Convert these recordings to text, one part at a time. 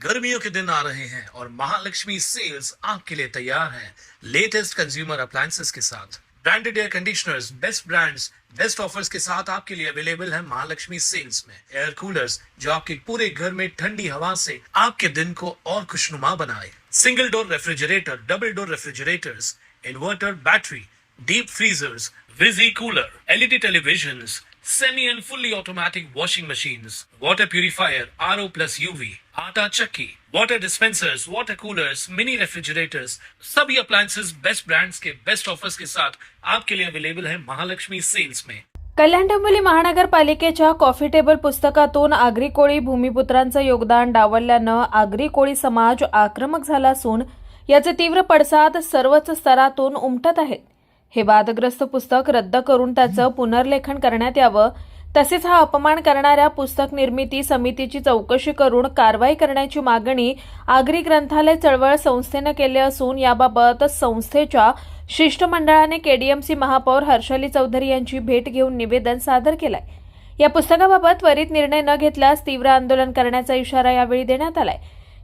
गर्मियों के दिन आ रहे हैं और महालक्ष्मी सेल्स आपके लिए तैयार है लेटेस्ट कंज्यूमर अप्लायंसेस के साथ। Branded air conditioners, best brands, best offers के साथ आपके लिए अवेलेबल है महालक्ष्मी सेल्स में। एयर कूलर्स जो आपके पूरे घर में ठंडी हवा से आपके दिन को और खुशनुमा बनाए। Single door refrigerator, double door refrigerators, inverter battery, deep freezers, विजी cooler, LED televisions, semi and fully automatic washing machines, water purifier, RO plus UV, आटा चक्की, water dispensers, water coolers, mini refrigerators, सभी appliances बेस्ट ब्रांड्स के best offers के साथ आपके लिए available है Mahalaxmi sales में। कल्याण डोंबिवली महानगरपालिकेच्या कॉफी टेबल पुस्तकातून आगरी कोळी भूमिपुत्रांचं योगदान डावलल्यानं आगरी कोळी समाज आक्रमक झाला असून याचे तीव्र पडसाद सर्वच स्तरातून उमटत आहेत। हे वादग्रस्त पुस्तक रद्द करून त्याचं पुनर्लेखन करण्यात यावं, तसेच हा अपमान करणाऱ्या पुस्तक निर्मिती समितीची चौकशी करून कारवाई करण्याची मागणी आगरी ग्रंथालय चळवळ संस्थेनं केली असून याबाबत संस्थेच्या शिष्टमंडळाने केडीएमसी महापौर हर्षाली चौधरी यांची भेट घेऊन निवेदन सादर केलंय। या पुस्तकाबाबत त्वरित निर्णय न घेतल्यास तीव्र आंदोलन करण्याचा इशारा यावेळी देण्यात आलाय।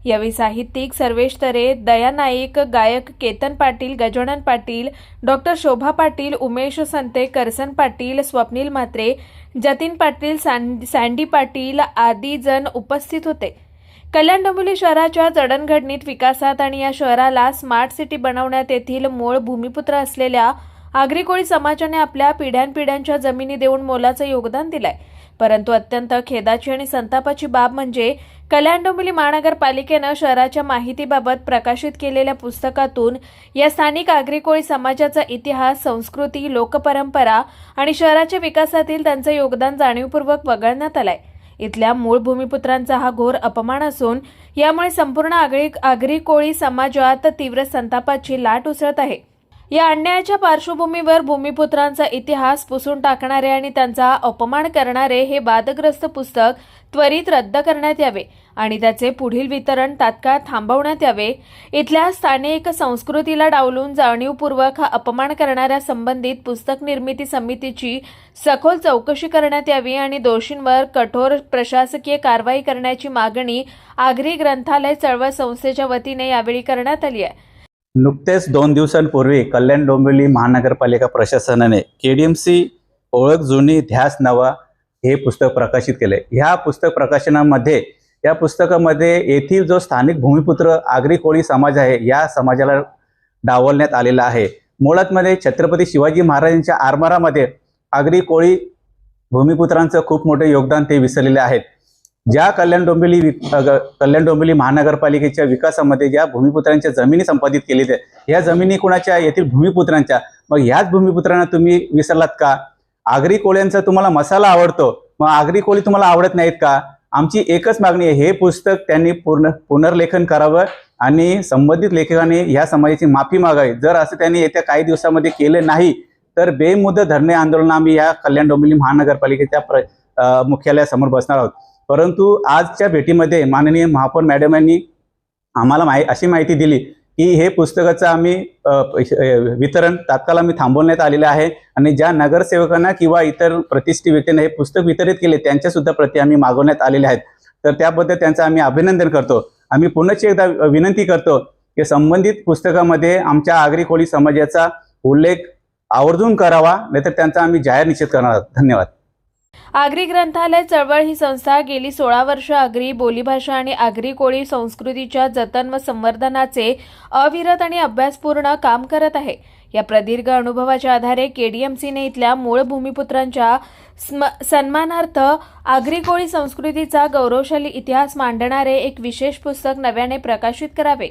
यावेळी साहित्यिक सर्वेश तरे, दया नाईक, गायक केतन पाटील, गजानन पाटील, डॉक्टर शोभा पाटील, उमेश संते, करसन पाटील, स्वप्नील म्हात्रे, जतीन पाटील, सँडी पाटील आदी जण उपस्थित होते। कल्याण डोंबिवली शहराच्या जडणघडणीत विकासात आणि या शहराला स्मार्ट सिटी बनवण्यात येथील मूळ भूमिपुत्र असलेल्या आगरी कोळी समाजाने आपल्या पिढ्यानपिढ्यांच्या जमिनी देऊन मोलाचं योगदान दिलंय। परंतु अत्यंत खेदाची आणि संतापाची बाब म्हणजे कल्याण डोंबिवली महानगरपालिकेनं शहराच्या माहितीबाबत प्रकाशित केलेल्या पुस्तकातून या स्थानिक आगरी कोळी समाजाचा इतिहास, संस्कृती, लोकपरंपरा आणि शहराच्या विकासातील त्यांचं योगदान जाणीवपूर्वक वगळण्यात आलंय। इथल्या मूळ भूमिपुत्रांचा हा घोर अपमान असून यामुळे संपूर्ण आगरी कोळी समाजात तीव्र संतापाची लाट उसळत आहे। या अन्यायाच्या पार्श्वभूमीवर भूमिपुत्रांचा इतिहास पुसून टाकणारे आणि त्यांचा अपमान करणारे हे वादग्रस्त पुस्तक त्वरित रद्द करण्यात यावे आणि त्याचे पुढील वितरण तात्काळ थांबवण्यात यावे। इथल्या स्थानिक संस्कृतीला डावलून जाणीवपूर्वक हा अपमान करणाऱ्या संबंधित पुस्तक निर्मिती समितीची सखोल चौकशी करण्यात यावी आणि दोषींवर कठोर प्रशासकीय कारवाई करण्याची मागणी आगरी ग्रंथालय चळवळ संस्थेच्या वतीने यावेळी करण्यात आली आहे। नुकतेच 2 दिवसांपूर्वी कल्याण डोंबिवली महानगरपालिका प्रशासनाने केडीएमसी ओळख जुनी ध्यास नवा हे पुस्तक प्रकाशित केले। ह्या पुस्तक प्रकाशनामध्ये या पुस्तकामध्ये येथील जो स्थानिक भूमिपुत्र आगरी कोळी समाज आहे या समाजाला डावलण्यात आलेला आहे। मुळात मध्ये छत्रपती शिवाजी महाराजांच्या आरमारामध्ये आगरी कोळी भूमिपुत्रांचं खूप मोठे योगदान ते विसरलेले आहेत। ज्या कल्याण डोंबिवली महानगरपालिकेच्या विकासामध्ये ज्या भूमिपुत्रांच्या जमिनी संपादित केल्या या जमिनी कुणाच्या येथील भूमिपुत्रांच्या, मग ह्याच भूमिपुत्रांना तुम्ही विसरलात का? आगरी कोळ्यांचा तुम्हाला मसाला आवडतो, मग आगरी कोळी तुम्हाला आवडत नाहीत का? आमची एकच मागणी आहे, हे पुस्तक त्यांनी पुनर्लेखन करावं आणि संबंधित लेखकाने ह्या समाजाची माफी मागावी। जर असं त्यांनी येत्या काही दिवसामध्ये केले नाही तर बेमुदत धरणे आंदोलन आम्ही या कल्याण डोंबिवली महानगरपालिकेच्या मुख्यालयासमोर बसणार आहोत। परंतु आजच्या भेटीमध्ये माननीय महापौर मॅडम यांनी आम्हाला अशी माहिती दिली की हे पुस्तकाचं आम्ही वितरण तात्काळ आम्ही थांबवण्यात आलेलं आहे आणि ज्या नगरसेवकांना किंवा इतर प्रतिष्ठित व्यक्तींना हे पुस्तक वितरित केले त्यांच्या सुद्धा प्रती आम्ही मागवण्यात आलेले आहेत। तर त्याबद्दल त्यांचं आम्ही अभिनंदन करतो। आम्ही पुनश्च एकदा विनंती करतो की संबंधित पुस्तकामध्ये आमच्या आगरी कोळी समाजाचा उल्लेख आवर्जून करावा, नाहीतर त्यांचा आम्ही जाहीर निषेध करणार आहोत। धन्यवाद। आगरी ग्रंथालय चळवळ ही संस्था गेली 16 वर्ष आगरी बोलीभाषा आणि आगरी कोळी संस्कृतीच्या जतन व संवर्धनाचे अविरत आणि अभ्यासपूर्ण काम करत आहे। या प्रदीर्घ अनुभवाच्या आधारे केडीएमसीने इथल्या मूळ भूमिपुत्रांच्या सन्मानार्थ आगरी कोळी संस्कृतीचा गौरवशाली इतिहास मांडणारे एक विशेष पुस्तक नव्याने प्रकाशित करावे।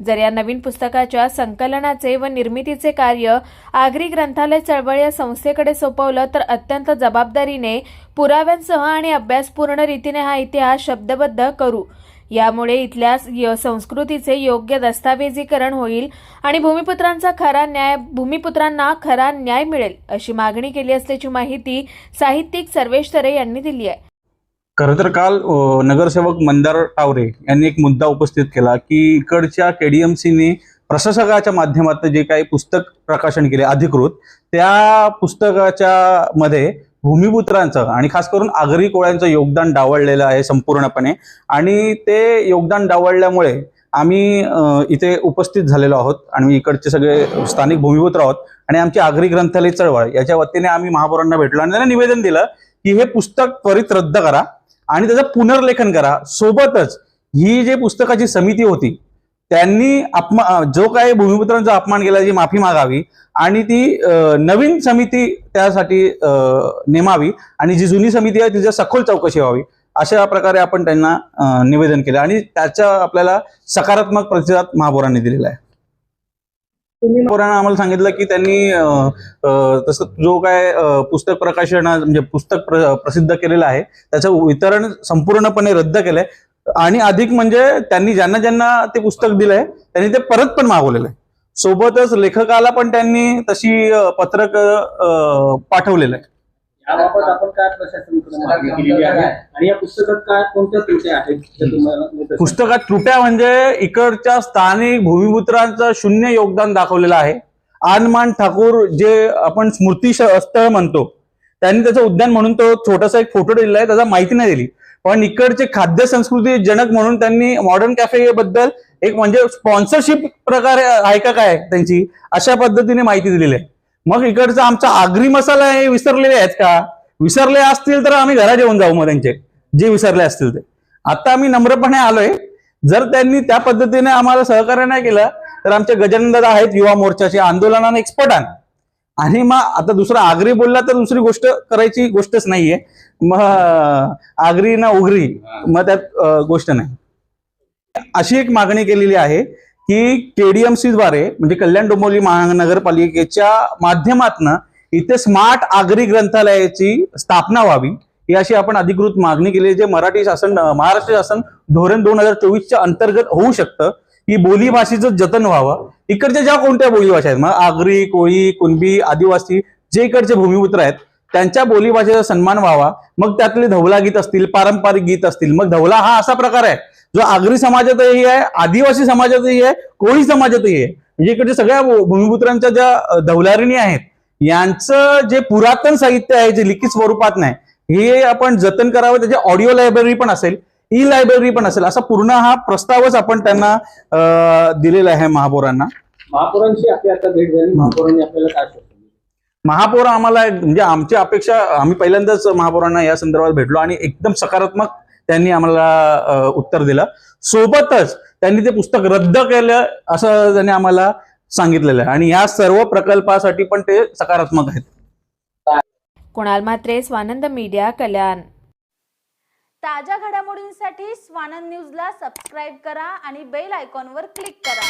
जर या नवीन पुस्तकाच्या संकलनाचे व निर्मितीचे कार्य आगरी ग्रंथालय चळवळ या संस्थेकडे सोपवलं तर अत्यंत जबाबदारीने, पुराव्यांसह आणि अभ्यासपूर्ण रीतीने हा इतिहास शब्दबद्ध करू। यामुळे इथल्या संस्कृतीचे योग्य दस्तावेजीकरण होईल आणि भूमिपुत्रांना खरा न्याय मिळेल अशी मागणी केली असल्याची माहिती साहित्यिक सर्वेश तरे यांनी दिली आहे। खरं तर काल नगरसेवक मंदार टावरे यांनी एक मुद्दा उपस्थित केला की इकडच्या केडीएमसीने प्रशासकाच्या माध्यमातून जे काही पुस्तक प्रकाशन केले अधिकृत, त्या पुस्तकाच्या मध्ये भूमिपुत्रांचं आणि खास करून आगरी कोळ्यांचं योगदान डावळलेलं आहे संपूर्णपणे. आणि ते योगदान डावळल्यामुळे आम्ही इथे उपस्थित झालेलो आहोत आणि इकडचे सगळे स्थानिक भूमिपुत्र आहोत आणि आमची आगरी ग्रंथालय चळवळ याच्या वतीने आम्ही महापौरांना भेटलो आणि त्यांना निवेदन दिलं की हे पुस्तक त्वरित रद्द करा आणि त्याचं पुनर्लेखन करा. सोबतच ही जे पुस्तकाची समिती होती त्यांनी जो काही भूमिपुत्रांचा अपमान केला त्याची माफी मागावी आणि ती नवीन समिती त्यासाठी नेमावी आणि जी जुनी समिती आहे तिची सखोल चौकशी व्हावी अशा प्रकारे आपण त्यांना निवेदन केलं आणि त्याचा आपल्याला सकारात्मक प्रतिसाद महापौरांनी दिलेला आहे. महापौरांना आम्हाला सांगितलं की त्यांनी तसं जो काय पुस्तक प्रकाशन म्हणजे पुस्तक प्रसिद्ध केलेलं आहे त्याचं वितरण संपूर्णपणे रद्द केलंय आणि अधिक म्हणजे त्यांनी ज्यांना ज्यांना ते पुस्तक दिलंय त्यांनी ते परत पण मागवलेलं आहे. सोबतच लेखकाला पण त्यांनी तशी पत्रक पाठवलेलं आहे. याबाबत आपण काय प्रशासनाकडे मागणी केलेली आहे आणि या पुस्तकात काय कोणत्या त्रुट्या आहेत ते तुम्हाला पुस्तकात त्रुट्या म्हणजे इकडच्या स्थानिक भूमिपुत्रांचं शून्य योगदान दाखवलेलं आहे. आनमान ठाकूर जे आपण स्मृती स्थळ म्हणतो त्यांनी त्याचं उद्यान म्हणून तो छोटासा एक फोटो दिलेला आहे, त्याचा माहिती नाही दिली. पण इकडचे खाद्य संस्कृती जनक म्हणून त्यांनी मॉडर्न कॅफे बद्दल एक म्हणजे स्पॉन्सरशिप प्रकारे आहे का काय त्यांची अशा पद्धतीने माहिती दिलेली आहे. मग इकडचा आमचा आगरी मसाला हे विसरलेले आहेत का? विसरले असतील तर आम्ही घरात येऊन जाऊ मग त्यांचे जे विसरले असतील ते. आता आम्ही नम्रपणे आलोय. जर त्यांनी त्या पद्धतीने आम्हाला सहकार्य नाही केलं तर आमचे गजानन दादा आहेत युवा मोर्चाचे आंदोलनाने एक्सपर्ट आणि मग आता दुसरा आगरी बोलला तर दुसरी गोष्ट करायची गोष्टच नाहीये. मग आगरी ना उगरी मग त्यात गोष्ट नाही. अशी एक मागणी केलेली आहे की केडीएमसी द्वारे म्हणजे कल्याण डोंबिवली महानगरपालिकेच्या माध्यमातून इथे स्मार्ट आगरी ग्रंथालयाची स्थापना व्हावी ही अशी आपण अधिकृत मागणी केली जे महाराष्ट्र शासन धोरण 2024च्या अंतर्गत होऊ शकतं. ही बोलीभाषेचं जतन व्हावं. इकडच्या ज्या कोणत्या बोलीभाषा आहेत मग आगरी, कोळी, कुणबी, आदिवासी जे इकडचे भूमिपुत्र आहेत त्यांच्या बोलीभाषेचा सन्मान व्हावा. मग त्यातले धवला गीत असतील, पारंपरिक गीत असतील. मग धवला हा असा प्रकार आहे जो आगरी समाजातही आहे, आदिवासी समाजातही आहे, कोळी समाजातही आहे. म्हणजे इकडच्या सगळ्या भूमिपुत्रांच्या ज्या धवलारिणी आहेत यांचं जे पुरातन साहित्य आहे जे लिखित स्वरूपात नाही हे आपण जतन करावं. त्याची ऑडिओ लायब्ररी पण असेल, ई लायब्ररी पण असेल असा पूर्ण हा प्रस्तावच आपण त्यांना दिलेला आहे महापौरांना. महापौरांची आपली आता भेट झाली, महापौरांनी आपल्याला काय सांगितलं? महापौर आम्हाला म्हणजे आमची अपेक्षा आम्ही पहिल्यांदाच महापौरांना या संदर्भात भेटलो आणि एकदम सकारात्मक त्यांनी आम्हाला उत्तर दिलं. सोबतच त्यांनी ते पुस्तक रद्द केलं असं त्यांनी आम्हाला सांगितलेलं आहे आणि या सर्व प्रकल्पासाठी पण ते सकारात्मक आहेत. कुणाल म्हात्रे, स्वानंद मीडिया, कल्याण. ताज्या घडामोडींसाठी स्वानंद न्यूजला सबस्क्राईब करा आणि बेल आयकॉनवर क्लिक करा.